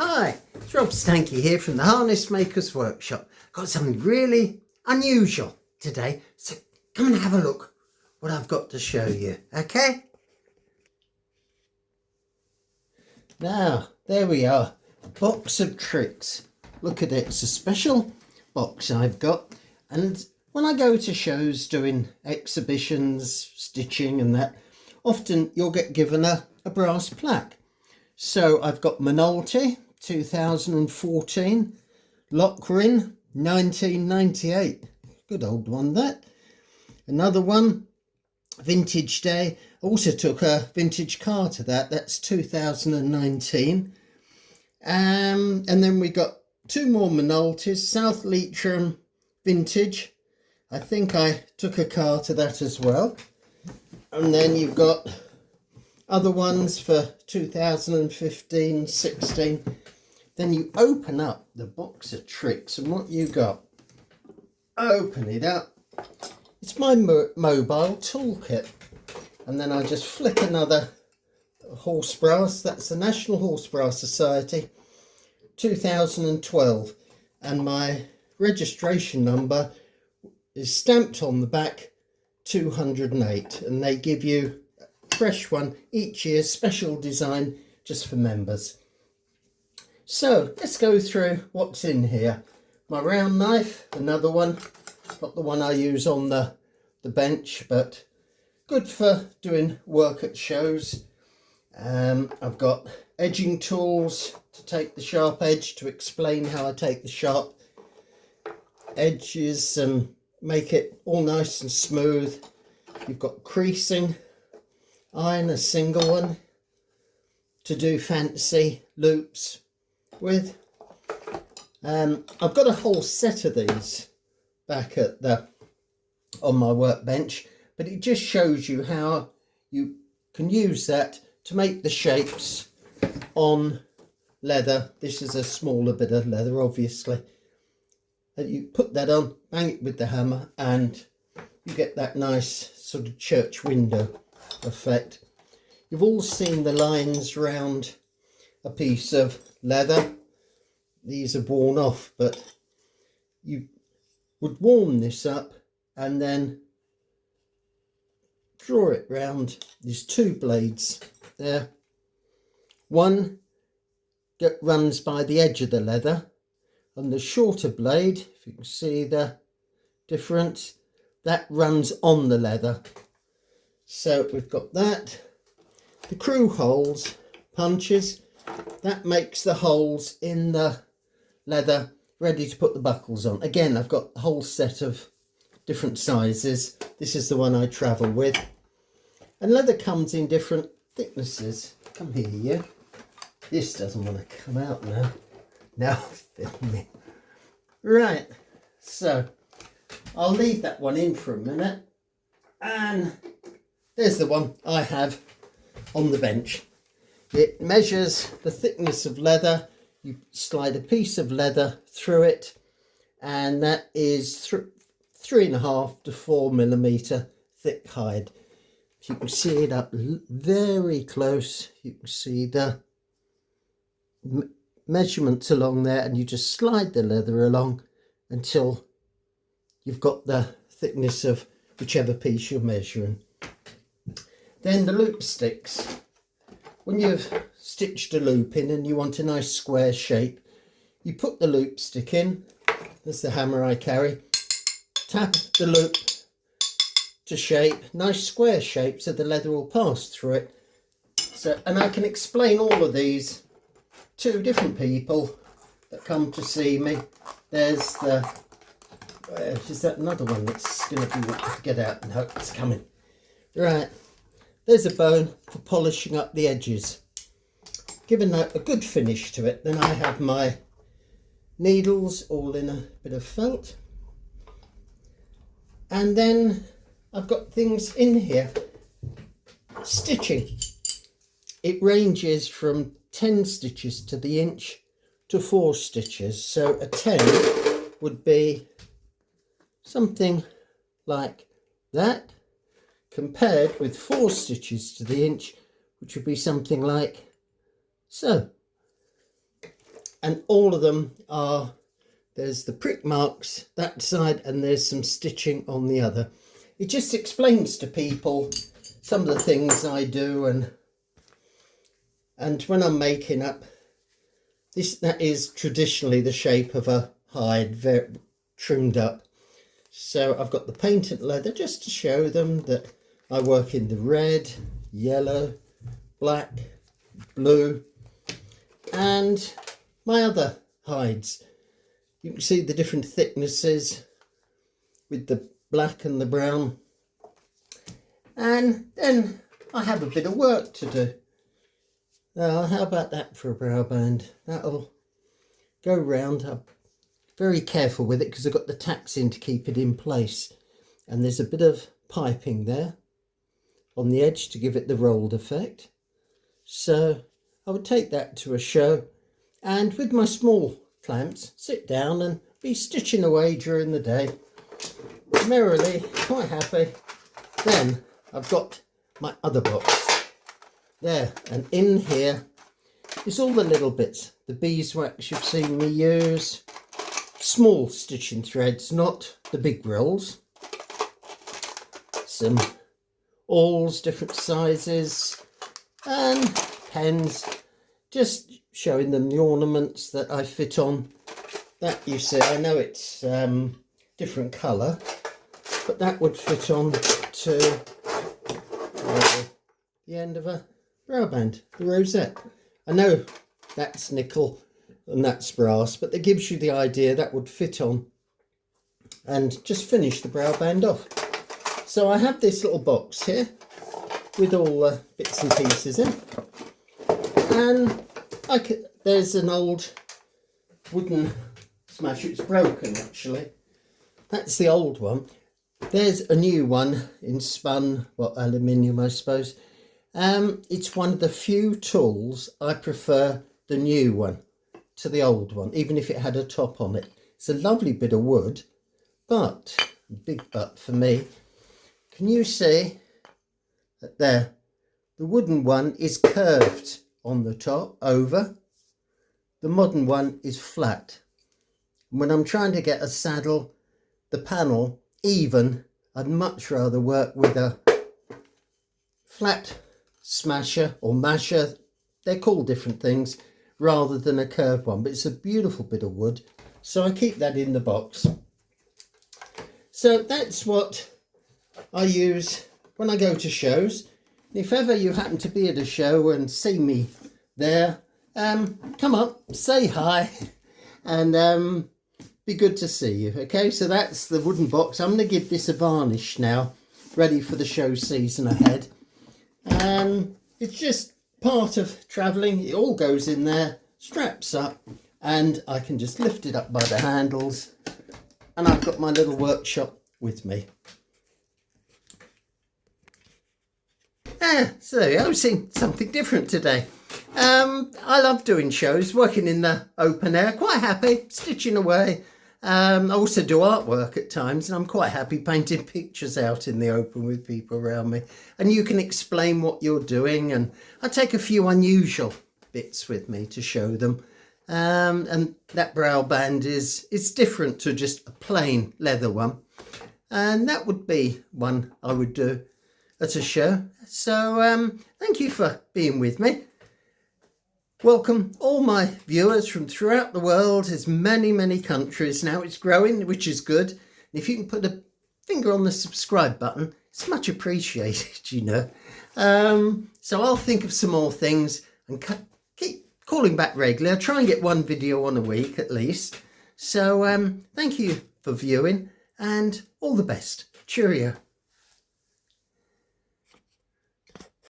Hi, it's Rob Steinke here from the Harness Makers Workshop. Got something really unusual today, so come and have a look what I've got to show you, okay? Now, there we are, a box of tricks. Look at it, it's a special box I've got, and when I go to shows doing exhibitions, stitching and that, often you'll get given a brass plaque. So I've got Minolta 2014, Lochrin 1998, good old one that. Another one, Vintage Day, also took a vintage car to that's 2019. And then we got two more Minoltas, South Leitrim Vintage, I think I took a car to that as well. And then you've got other ones for 2015, 16. Then you open up the box of tricks and what you got. Open it up. It's my mobile toolkit. And then I just flick another horse brass. That's the National Horse Brass Society 2012. And my registration number is stamped on the back 208. And they give you fresh one each year, special design just for members. So let's go through what's in here. My round knife, another one, not the one I use on the bench, but good for doing work at shows. I've got edging tools to take the sharp edge, to explain how I take the sharp edges and make it all nice and smooth. You've got creasing iron, a single one, to do fancy loops with. I've got a whole set of these back at on my workbench, but it just shows you how you can use that to make the shapes on leather. This is a smaller bit of leather, obviously. And you put that on, bang it with the hammer, and you get that nice sort of church window effect. You've all seen the lines round a piece of leather. These are worn off, but you would warm this up and then draw it round. There's two blades there. One that runs by the edge of the leather, and the shorter blade, if you can see the difference, that runs on the leather. So we've got that. The crew holes, punches, that makes the holes in the leather ready to put the buckles on. Again, I've got a whole set of different sizes. This is the one I travel with. And leather comes in different thicknesses. Come here, you. This doesn't want to come out now. Now film me. Right, so I'll leave that one in for a minute. And there's the one I have on the bench. It measures the thickness of leather. You slide a piece of leather through it, and that is 3.5 to 4 millimeter thick hide. You can see it up very close. You can see the measurements along there, and you just slide the leather along until you've got the thickness of whichever piece you're measuring. Then the loop sticks. When you've stitched a loop in and you want a nice square shape, you put the loop stick in. There's the hammer I carry. Tap the loop to shape, nice square shape, so the leather will pass through it. So, and I can explain all of these to different people that come to see me. There's the, is that another one that's going to be wanting to get out? No, it's coming. Right. There's a bone for polishing up the edges. Giving that a good finish to it, then I have my needles all in a bit of felt. And then I've got things in here. Stitching. It ranges from 10 stitches to the inch to 4 stitches. So a 10 would be something like that, compared with 4 stitches to the inch, which would be something like so. and all of them are, there's the prick marks that side and there's some stitching on the other. It just explains to people some of the things I do, and when I'm making up this, that is traditionally the shape of a hide, very trimmed up. So I've got the painted leather just to show them that I work in the red, yellow, black, blue, and my other hides. You can see the different thicknesses with the black and the brown. And then I have a bit of work to do. Now, how about that for a brow band? That'll go round. I'm very careful with it because I've got the tacks in to keep it in place. And there's a bit of piping there on the edge to give it the rolled effect. So I would take that to a show and with my small clamps sit down and be stitching away during the day, merrily, quite happy. Then I've got my other box there, and in here is all the little bits, the beeswax you've seen me use, small stitching threads, not the big rolls, some awls, different sizes, and pens, just showing them the ornaments that I fit on. That you see, I know it's different colour, but that would fit on to the end of a brow band, the rosette. I know that's nickel and that's brass, but that gives you the idea that would fit on and just finish the brow band off. So I have this little box here with all the bits and pieces in, and there's an old wooden smash. It's broken actually. That's the old one. There's a new one in spun, well, aluminium I suppose. It's one of the few tools I prefer the new one to the old one, even if it had a top on it. It's a lovely bit of wood, but, big but for me, can you see that there? The wooden one is curved on the top, over. The modern one is flat. When I'm trying to get a saddle, the panel even, I'd much rather work with a flat smasher or masher. They're called different things, rather than a curved one, but it's a beautiful bit of wood, so I keep that in the box. So that's what I use when I go to shows. If ever you happen to be at a show and see me there, come up, say hi, and be good to see you. Okay, so that's the wooden box. I'm going to give this a varnish now, ready for the show season ahead. It's just part of travelling. It all goes in there, straps up, and I can just lift it up by the handles, and I've got my little workshop with me. So there you go. I've seen something different today. I love doing shows, working in the open air, quite happy, stitching away. I also do artwork at times, and I'm quite happy painting pictures out in the open with people around me. And you can explain what you're doing, and I take a few unusual bits with me to show them. And that brow band is different to just a plain leather one. And that would be one I would do at a show. So thank you for being with me. Welcome all my viewers from throughout the world. There's many countries now. It's growing, which is good. And if you can put a finger on the subscribe button, it's much appreciated, you know. So I'll think of some more things and keep calling back regularly. I'll try and get one video on a week at least. So thank you for viewing, and all the best. Cheerio.